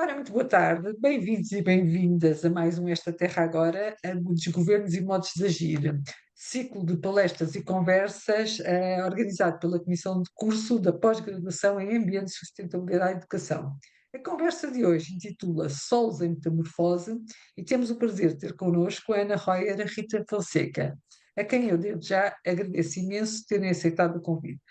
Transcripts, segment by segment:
Ora, muito boa tarde, bem-vindos e bem-vindas a mais um Esta Terra Agora, dos Governos e Modos de Agir, ciclo de palestras e conversas organizado pela Comissão de Curso da Pós-Graduação em Ambiente, Sustentabilidade e Educação. A conversa de hoje intitula Solos em Metamorfose e temos o prazer de ter connosco a Ana Royer e a Rita Fonseca, a quem eu desde já agradeço imenso terem aceitado o convite.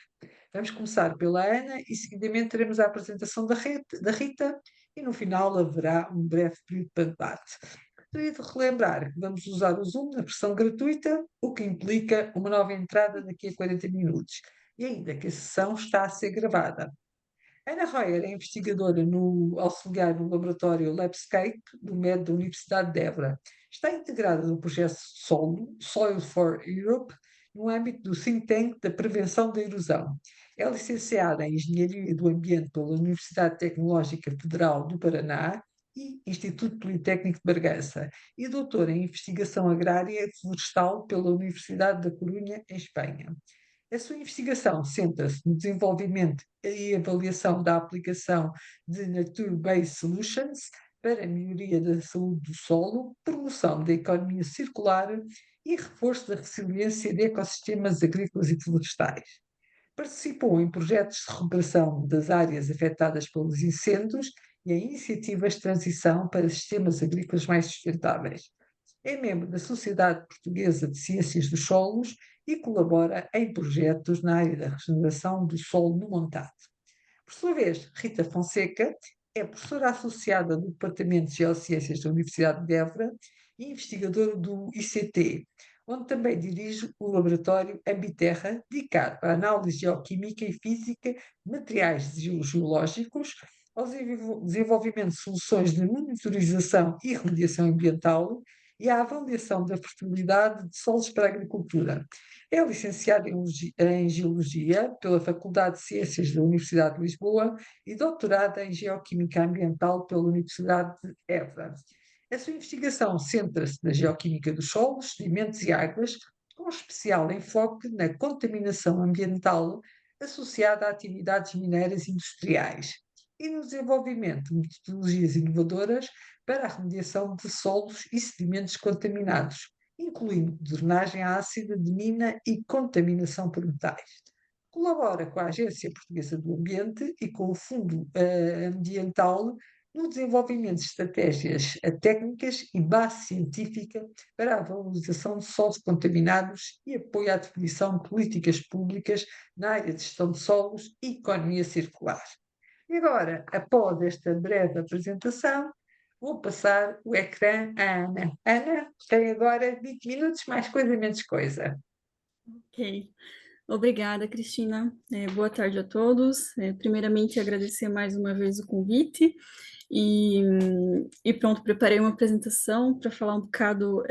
Vamos começar pela Ana e seguidamente teremos a apresentação da Rita e no final haverá um breve período para debate. Gostaria de relembrar que vamos usar o Zoom na versão gratuita, o que implica uma nova entrada daqui a 40 minutos, e ainda que a sessão está a ser gravada. Ana Royer é investigadora auxiliar no laboratório Labscape do MED da Universidade de Évora. Está integrada no projeto SOLO, Soil for Europe, no âmbito do think tank da prevenção da erosão. É licenciada em Engenharia do Ambiente pela Universidade Tecnológica Federal do Paraná e Instituto Politécnico de Bragança e doutora em Investigação Agrária e Florestal pela Universidade da Corunha, em Espanha. A sua investigação centra-se no desenvolvimento e avaliação da aplicação de Nature-Based Solutions para a melhoria da saúde do solo, promoção da economia circular e reforço da resiliência de ecossistemas agrícolas e florestais. Participou em projetos de recuperação das áreas afetadas pelos incêndios e em iniciativas de transição para sistemas agrícolas mais sustentáveis. É membro da Sociedade Portuguesa de Ciências dos Solos e colabora em projetos na área da regeneração do solo no Montado. Por sua vez, Rita Fonseca é professora associada do Departamento de Geociências da Universidade de Évora e investigadora do ICT, onde também dirige o laboratório Ambiterra, dedicado à análise geoquímica e física de materiais geológicos, ao desenvolvimento de soluções de monitorização e remediação ambiental e à avaliação da fertilidade de solos para a agricultura. É licenciada em Geologia pela Faculdade de Ciências da Universidade de Lisboa e doutorada em Geoquímica Ambiental pela Universidade de Évora. A sua investigação centra-se na geoquímica dos solos, sedimentos e águas, com especial enfoque na contaminação ambiental associada a atividades mineiras industriais e no desenvolvimento de metodologias inovadoras para a remediação de solos e sedimentos contaminados, incluindo drenagem ácida de mina e contaminação por metais. Colabora com a Agência Portuguesa do Ambiente e com o Fundo Ambiental no desenvolvimento de estratégias técnicas e base científica para a valorização de solos contaminados e apoio à definição de políticas públicas na área de gestão de solos e economia circular. E agora, após esta breve apresentação, vou passar o ecrã à Ana. Ana, tem agora 20 minutos, mais coisa, menos coisa. Ok, obrigada, Cristina. Boa tarde a todos. Primeiramente, agradecer mais uma vez o convite e pronto, preparei uma apresentação para falar um bocado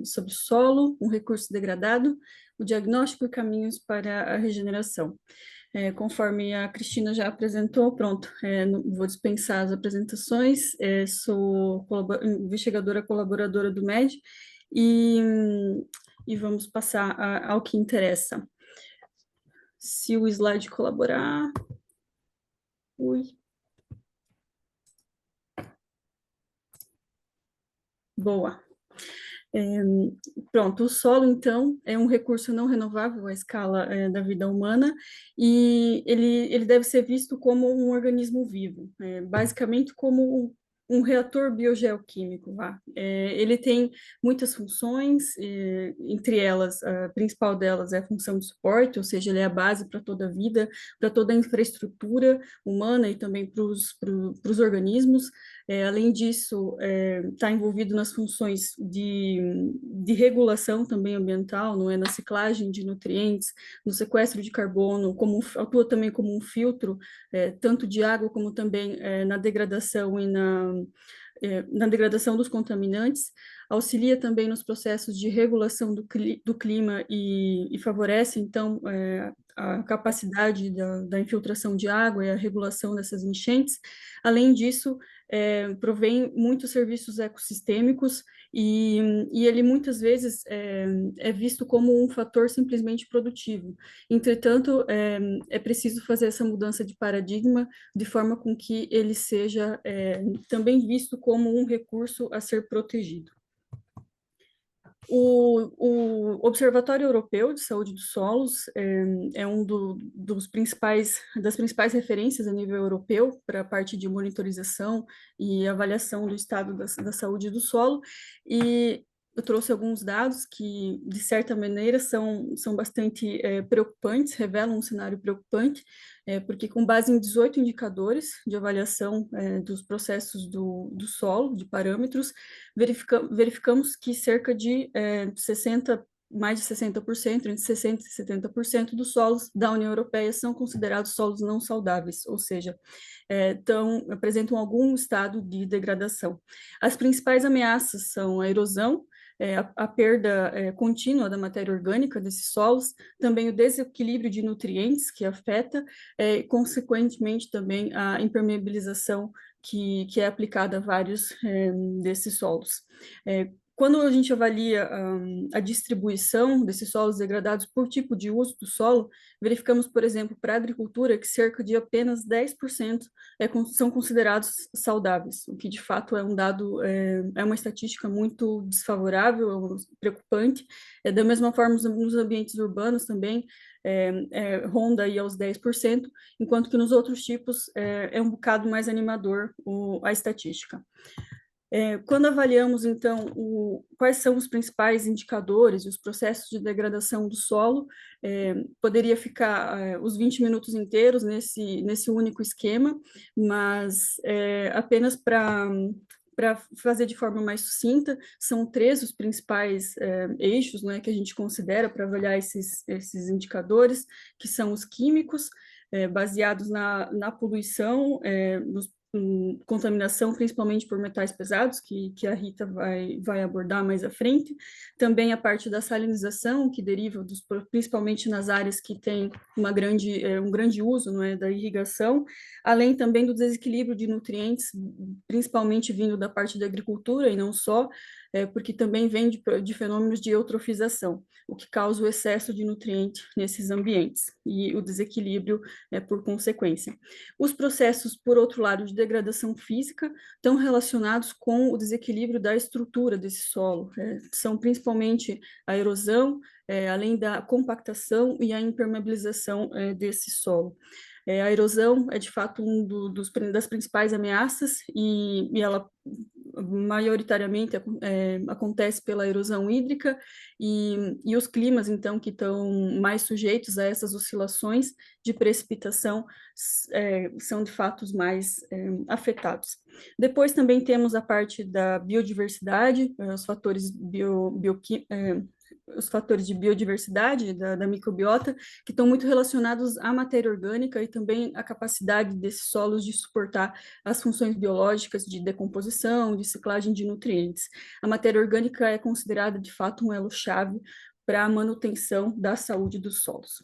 sobre solo, um recurso degradado, o diagnóstico e caminhos para a regeneração. Conforme a Cristina já apresentou, pronto, não vou dispensar as apresentações, sou investigadora colaboradora do MED e, e vamos passar ao que interessa. Se o slide colaborar. Ui. Boa. Pronto, o solo, então, é um recurso não renovável à escala da vida humana e ele deve ser visto como um organismo vivo, basicamente como um reator biogeoquímico. Ele tem muitas funções, entre elas, a principal delas é a função de suporte, ou seja, ele é a base para toda a vida, para toda a infraestrutura humana e também para os organismos. Além disso, está envolvido nas funções de regulação também ambiental, não é, na ciclagem de nutrientes, no sequestro de carbono, atua também como um filtro, tanto de água como também na degradação e na degradação dos contaminantes, auxilia também nos processos de regulação do clima e favorece, então, a capacidade da infiltração de água e a regulação dessas enchentes. Além disso, provém muitos serviços ecossistêmicos e ele muitas vezes é visto como um fator simplesmente produtivo. Entretanto, é preciso fazer essa mudança de paradigma de forma com que ele seja também visto como um recurso a ser protegido. O Observatório Europeu de Saúde dos Solos é um das principais referências a nível europeu para a parte de monitorização e avaliação do estado da saúde do solo, e eu trouxe alguns dados que, de certa maneira, são bastante preocupantes, revelam um cenário preocupante, porque com base em 18 indicadores de avaliação dos processos do solo, de parâmetros, verificamos que cerca de 60, mais de 60%, entre 60% e 70% dos solos da União Europeia são considerados solos não saudáveis, ou seja, apresentam algum estado de degradação. As principais ameaças são a erosão, a perda contínua da matéria orgânica desses solos, também o desequilíbrio de nutrientes que afeta, e, consequentemente, também a impermeabilização que é aplicada a vários desses solos. Quando a gente avalia a distribuição desses solos degradados por tipo de uso do solo, verificamos, por exemplo, para a agricultura, que cerca de apenas 10% são considerados saudáveis, o que de fato é um dado, é uma estatística muito desfavorável, preocupante. Da mesma forma, nos ambientes urbanos também, ronda aí aos 10%, enquanto que nos outros tipos é um bocado mais animador a estatística. Quando avaliamos, então, quais são os principais indicadores e os processos de degradação do solo, poderia ficar os 20 minutos inteiros nesse único esquema, mas apenas para fazer de forma mais sucinta, são 3 os principais eixos, né, que a gente considera para avaliar esses indicadores, que são os químicos, baseados na poluição, contaminação, principalmente por metais pesados, que a Rita vai abordar mais à frente. Também a parte da salinização, que deriva principalmente nas áreas que têm um grande uso, não é, da irrigação, além também do desequilíbrio de nutrientes, principalmente vindo da parte da agricultura e não só, porque também vem de fenômenos de eutrofização, o que causa o excesso de nutrientes nesses ambientes e o desequilíbrio por consequência. Os processos, por outro lado, de degradação física estão relacionados com o desequilíbrio da estrutura desse solo. São principalmente a erosão, além da compactação e a impermeabilização desse solo. A erosão é, de fato, das principais ameaças e ela maioritariamente acontece pela erosão hídrica e os climas, então, que estão mais sujeitos a essas oscilações de precipitação são, de fato, os mais afetados. Depois também temos a parte da biodiversidade, os fatores de biodiversidade da microbiota, que estão muito relacionados à matéria orgânica e também à capacidade desses solos de suportar as funções biológicas de decomposição, de ciclagem de nutrientes. A matéria orgânica é considerada, de fato, um elo-chave para a manutenção da saúde dos solos.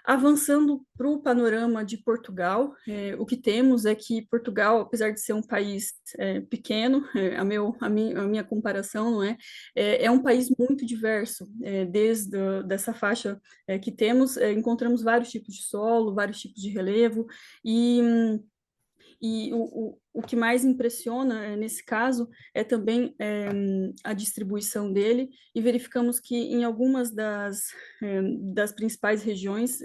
Avançando para o panorama de Portugal, o que temos é que Portugal, apesar de ser um país pequeno, a minha comparação, não é um país muito diverso. Desde dessa faixa que temos, encontramos vários tipos de solo, vários tipos de relevo, e o que mais impressiona nesse caso é também a distribuição dele, e verificamos que em algumas das principais regiões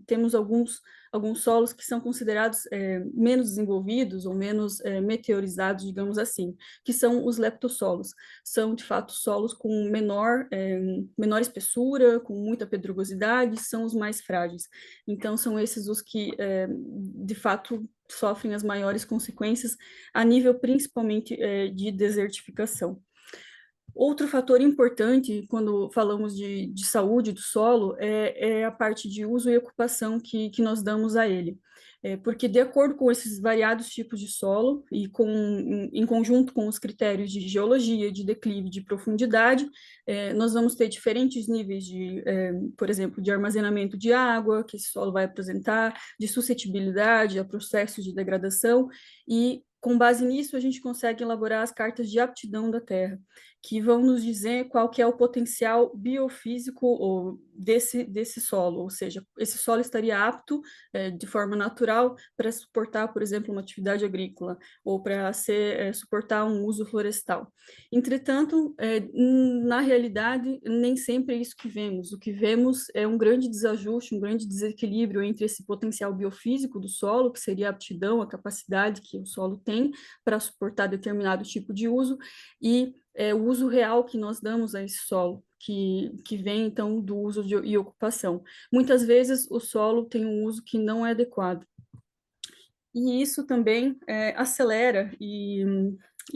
temos alguns solos que são considerados menos desenvolvidos ou menos meteorizados, digamos assim, que são os leptossolos. São, de fato, solos com menor espessura, com muita pedregosidade, são os mais frágeis. Então, são esses os que, de fato, sofrem as maiores consequências a nível principalmente de desertificação. Outro fator importante quando falamos de saúde do solo é a parte de uso e ocupação que nós damos a ele. Porque, de acordo com esses variados tipos de solo e em conjunto com os critérios de geologia, de declive, de profundidade, nós vamos ter diferentes níveis por exemplo, de armazenamento de água que esse solo vai apresentar, de suscetibilidade a processos de degradação e com base nisso, a gente consegue elaborar as cartas de aptidão da Terra, que vão nos dizer qual que é o potencial biofísico desse solo, ou seja, esse solo estaria apto de forma natural para suportar, por exemplo, uma atividade agrícola, ou para suportar um uso florestal. Entretanto, na realidade, nem sempre é isso que vemos. O que vemos é um grande desajuste, um grande desequilíbrio entre esse potencial biofísico do solo, que seria a aptidão, a capacidade que o solo tem para suportar determinado tipo de uso, e o uso real que nós damos a esse solo, que vem, então, do uso e ocupação. Muitas vezes, o solo tem um uso que não é adequado. E isso também acelera e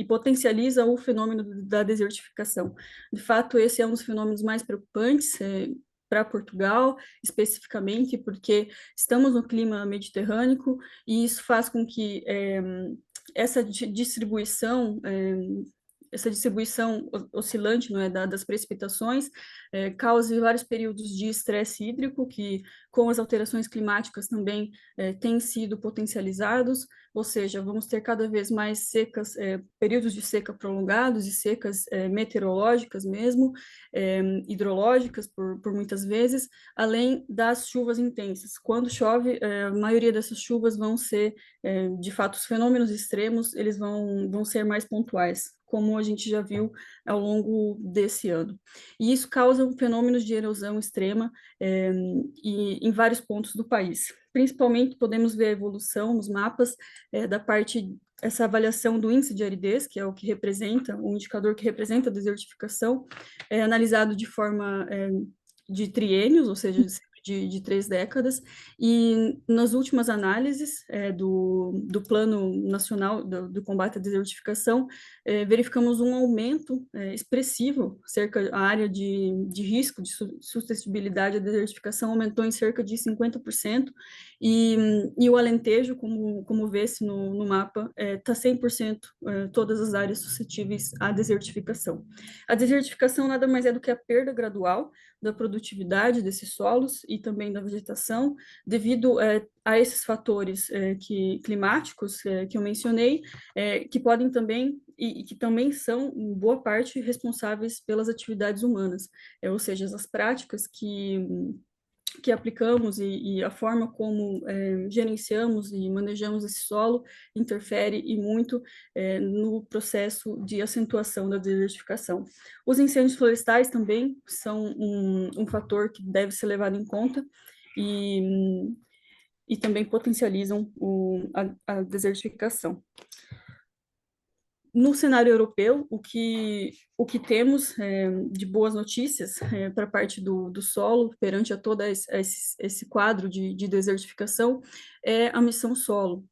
potencializa o fenômeno da desertificação. De fato, esse é um dos fenômenos mais preocupantes para Portugal, especificamente, porque estamos no clima mediterrâneo e isso faz com que essa distribuição oscilante, não é, das precipitações, cause vários períodos de estresse hídrico que, com as alterações climáticas também têm sido potencializados, ou seja, vamos ter cada vez mais secas, períodos de seca prolongados e secas meteorológicas mesmo, hidrológicas por muitas vezes, além das chuvas intensas. Quando chove, a maioria dessas chuvas vão ser, de fato, os fenômenos extremos, eles vão ser mais pontuais, como a gente já viu ao longo desse ano. E isso causa fenômenos de erosão extrema em vários pontos do país. Principalmente, podemos ver a evolução nos mapas da parte, essa avaliação do índice de aridez, que é o que representa, o indicador que representa a desertificação, é analisado de forma de triênios, ou seja, de 3 décadas, e nas últimas análises do Plano Nacional do Combate à Desertificação, verificamos um aumento expressivo, a área de risco, de suscetibilidade à desertificação aumentou em cerca de 50%, e o Alentejo, como vê-se no mapa, está 100% todas as áreas suscetíveis à desertificação. A desertificação nada mais é do que a perda gradual da produtividade desses solos e também da vegetação, devido a esses fatores climáticos que eu mencionei, que podem também e que também são, em boa parte, responsáveis pelas atividades humanas, ou seja, as práticas que aplicamos e a forma como gerenciamos e manejamos esse solo interfere e muito no processo de acentuação da desertificação. Os incêndios florestais também são um fator que deve ser levado em conta e também potencializam a desertificação. No cenário europeu, o que temos de boas notícias para a parte do solo, perante a todo esse quadro de desertificação, é a missão solo,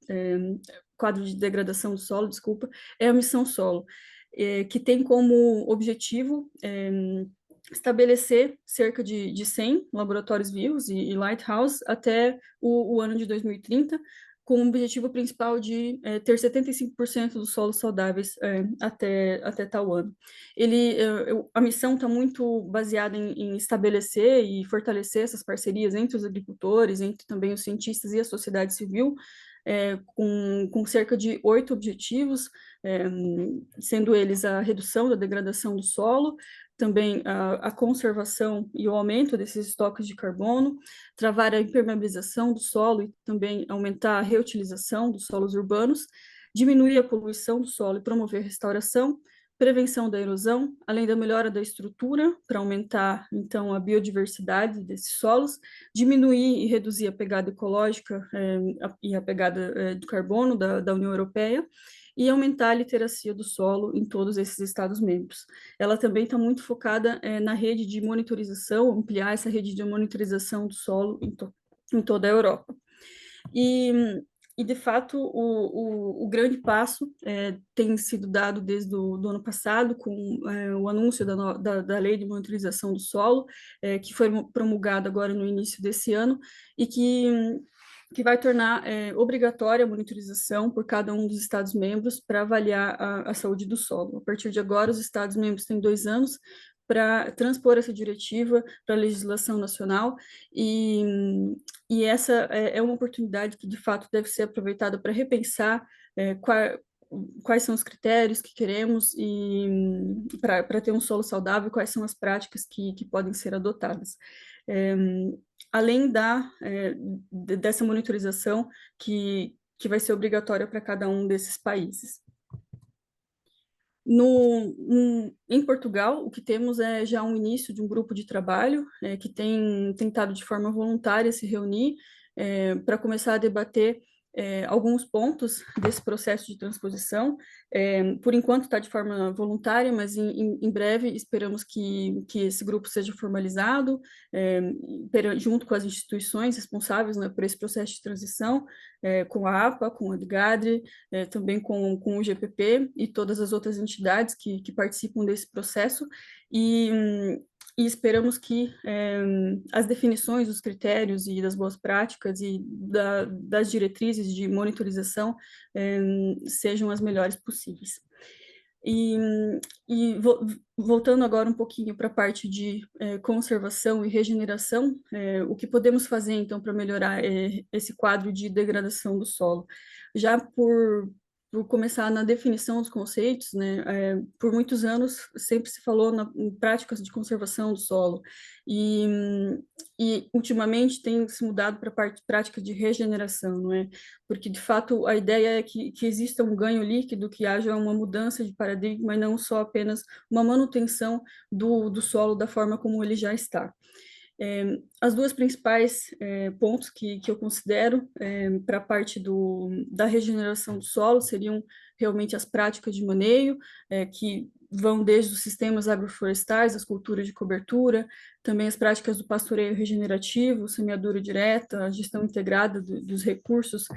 quadro de degradação do solo, desculpa, é a missão solo, que tem como objetivo estabelecer cerca de 100 laboratórios vivos e lighthouse até o ano de 2030, com o objetivo principal de ter 75% dos solos saudáveis até tal ano. A missão está muito baseada em estabelecer e fortalecer essas parcerias entre os agricultores, entre também os cientistas e a sociedade civil, com cerca de 8 objetivos, sendo eles a redução da degradação do solo, também a conservação e o aumento desses estoques de carbono, travar a impermeabilização do solo e também aumentar a reutilização dos solos urbanos, diminuir a poluição do solo e promover a restauração, prevenção da erosão, além da melhora da estrutura, para aumentar, então, a biodiversidade desses solos, diminuir e reduzir a pegada ecológica e a pegada de carbono da União Europeia, e aumentar a literacia do solo em todos esses Estados-membros. Ela também está muito focada na rede de monitorização, ampliar essa rede de monitorização do solo em toda a Europa. E de fato, o grande passo tem sido dado desde o ano passado, com o anúncio da lei de monitorização do solo, que foi promulgada agora no início desse ano, e que vai tornar obrigatória a monitorização por cada um dos Estados-membros para avaliar a saúde do solo. A partir de agora, os Estados-membros têm 2 anos para transpor essa diretiva para a legislação nacional, e essa é uma oportunidade que, de fato, deve ser aproveitada para repensar quais são os critérios que queremos e para ter um solo saudável, quais são as práticas que podem ser adotadas. É, além dessa monitorização que vai ser obrigatória para cada um desses países. Em Portugal, o que temos é já um início de um grupo de trabalho que tem tentado de forma voluntária se reunir para começar a debater alguns pontos desse processo de transposição. Por enquanto está de forma voluntária, mas em breve esperamos que esse grupo seja formalizado junto com as instituições responsáveis, né, por esse processo de transição, com a APA, com a DGADRE, também com o GPP e todas as outras entidades que participam desse processo, e esperamos que as definições, os critérios e das boas práticas e das diretrizes de monitorização sejam as melhores possíveis. E, voltando agora um pouquinho para a parte de conservação e regeneração, o que podemos fazer, então, para melhorar esse quadro de degradação do solo? Já por começar na definição dos conceitos, né, por muitos anos sempre se falou em práticas de conservação do solo, e ultimamente tem se mudado para a prática de regeneração, não é? Porque, de fato, a ideia é que exista um ganho líquido, que haja uma mudança de paradigma e não só apenas uma manutenção do solo da forma como ele já está. As duas principais pontos que eu considero para a parte da regeneração do solo seriam realmente as práticas de maneio, que vão desde os sistemas agroflorestais, as culturas de cobertura, também as práticas do pastoreio regenerativo, semeadura direta, a gestão integrada dos recursos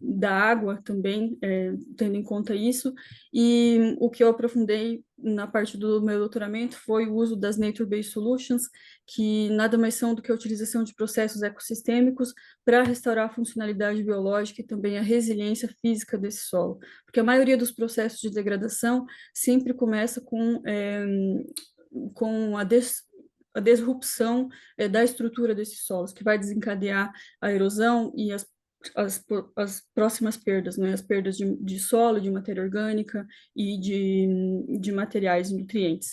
da água também, tendo em conta isso. E o que eu aprofundei na parte do meu doutoramento foi o uso das Nature-Based Solutions, que nada mais são do que a utilização de processos ecossistêmicos para restaurar a funcionalidade biológica e também a resiliência física desse solo. Porque a maioria dos processos de degradação sempre começa com a disrupção da estrutura desses solos, que vai desencadear a erosão e as próximas perdas, né? As perdas de solo, de matéria orgânica e de materiais e nutrientes.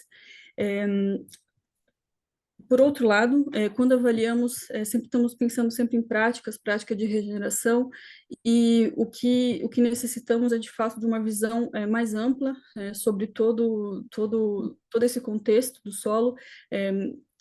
Por outro lado, quando avaliamos, sempre estamos pensando sempre em prática de regeneração, e o que necessitamos é, de fato, de uma visão mais ampla sobre todo esse contexto do solo,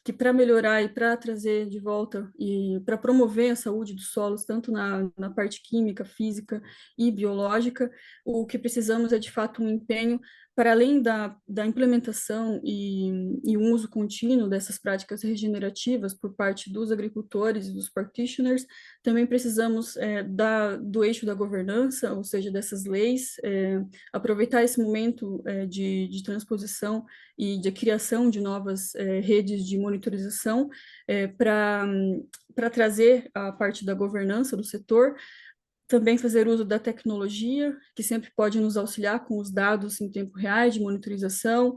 que para melhorar e para trazer de volta e para promover a saúde dos solos, tanto na parte química, física e biológica, o que precisamos é, de fato, um empenho para além da implementação e um uso contínuo dessas práticas regenerativas por parte dos agricultores e dos practitioners, também precisamos do eixo da governança, ou seja, dessas leis, aproveitar esse momento de transposição e de criação de novas redes de monitorização para trazer a parte da governança do setor, também fazer uso da tecnologia, que sempre pode nos auxiliar com os dados em tempo real de monitorização,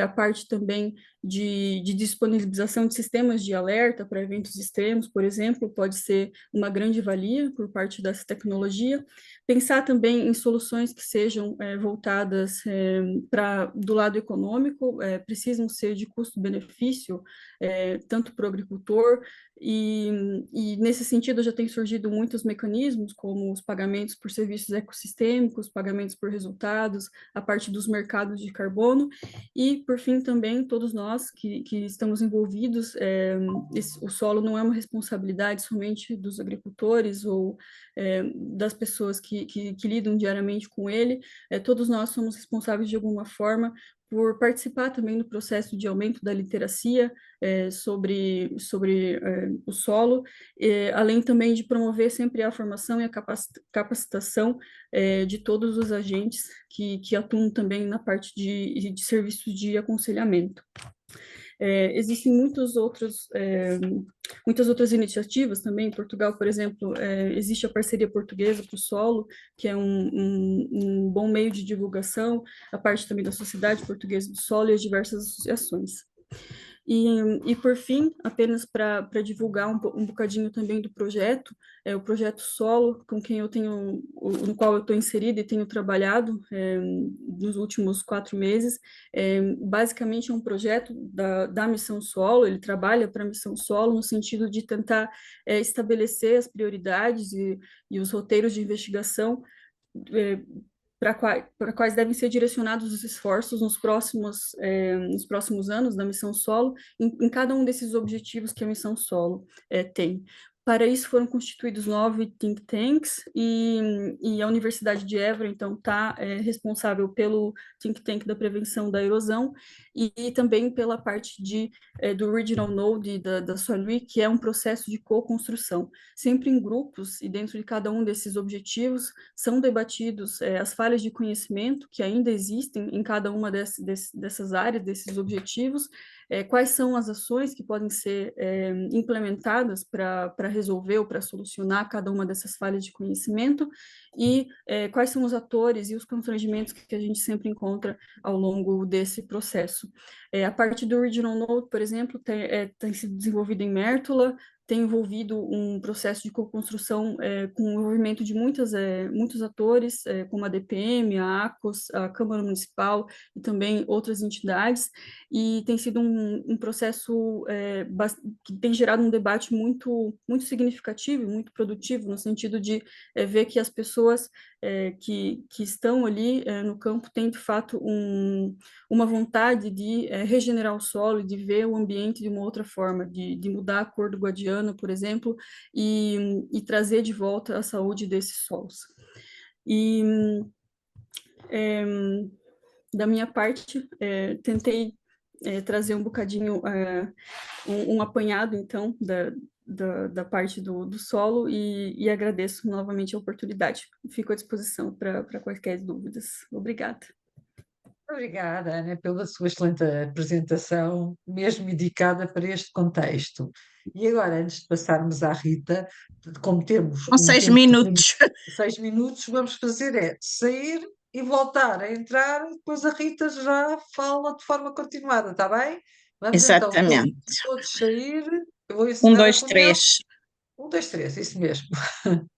a parte também de disponibilização de sistemas de alerta para eventos extremos, por exemplo, pode ser uma grande valia por parte dessa tecnologia. Pensar também em soluções que sejam voltadas do lado econômico, precisam ser de custo-benefício, tanto para o agricultor, e nesse sentido já tem surgido muitos mecanismos, como os pagamentos por serviços ecossistêmicos, pagamentos por resultados, a parte dos mercados de carbono, e, por fim, também todos nós que estamos envolvidos, o solo não é uma responsabilidade somente dos agricultores ou das pessoas que lidam diariamente com ele, todos nós somos responsáveis de alguma forma por participar também do processo de aumento da literacia sobre o solo, além também de promover sempre a formação e a capacitação de todos os agentes que atuam também na parte de serviços de aconselhamento. Existem muitas outras iniciativas também. Em Portugal, por exemplo, existe a Parceria Portuguesa para o Solo, que é um bom meio de divulgação, a parte também da Sociedade Portuguesa do Solo e as diversas associações. E por fim, apenas para divulgar um bocadinho também do projeto, o projeto Solo, com quem eu tenho, no qual eu estou inserida e tenho trabalhado nos últimos 4 meses. Basicamente é um projeto da Missão Solo. Ele trabalha para a Missão Solo no sentido de tentar estabelecer as prioridades e os roteiros de investigação é, para quais devem ser direcionados os esforços nos próximos anos da missão solo, em cada um desses objetivos que a missão solo tem. Para isso foram constituídos 9 think tanks e a Universidade de Évora, então, está responsável pelo think tank da prevenção da erosão e também pela parte do Regional Node da Soilui, que é um processo de co-construção, sempre em grupos e dentro de cada um desses objetivos são debatidos as falhas de conhecimento que ainda existem em cada uma dessas áreas, desses objetivos, quais são as ações que podem ser implementadas para resolver ou para solucionar cada uma dessas falhas de conhecimento e quais são os atores e os constrangimentos que a gente sempre encontra ao longo desse processo. A parte do Regional Node, por exemplo, tem sido desenvolvida em Mértola, tem envolvido um processo de co-construção com o envolvimento de muitos atores, como a DPM, a ACOS, a Câmara Municipal e também outras entidades, e tem sido um processo que tem gerado um debate muito significativo e muito produtivo, no sentido de ver que as pessoas que estão ali no campo têm, de fato, uma vontade de regenerar o solo e de ver o ambiente de uma outra forma, de mudar a cor do guadiana, por exemplo, e trazer de volta a saúde desses solos. E, da minha parte, tentei trazer um bocadinho, um apanhado, então, da parte do solo e agradeço novamente a oportunidade. Fico à disposição para quaisquer dúvidas. Obrigada. Obrigada, Ana, pela sua excelente apresentação, mesmo dedicada para este contexto. E agora, antes de passarmos à Rita, como temos Com um seis tempo de minutos. 6 minutos, vamos fazer sair e voltar a entrar, depois a Rita já fala de forma continuada, está bem? Vamos então Exatamente. todos sair, eu vou Um, encerrar a dois, reunião. três. 1, 2, 3, isso mesmo.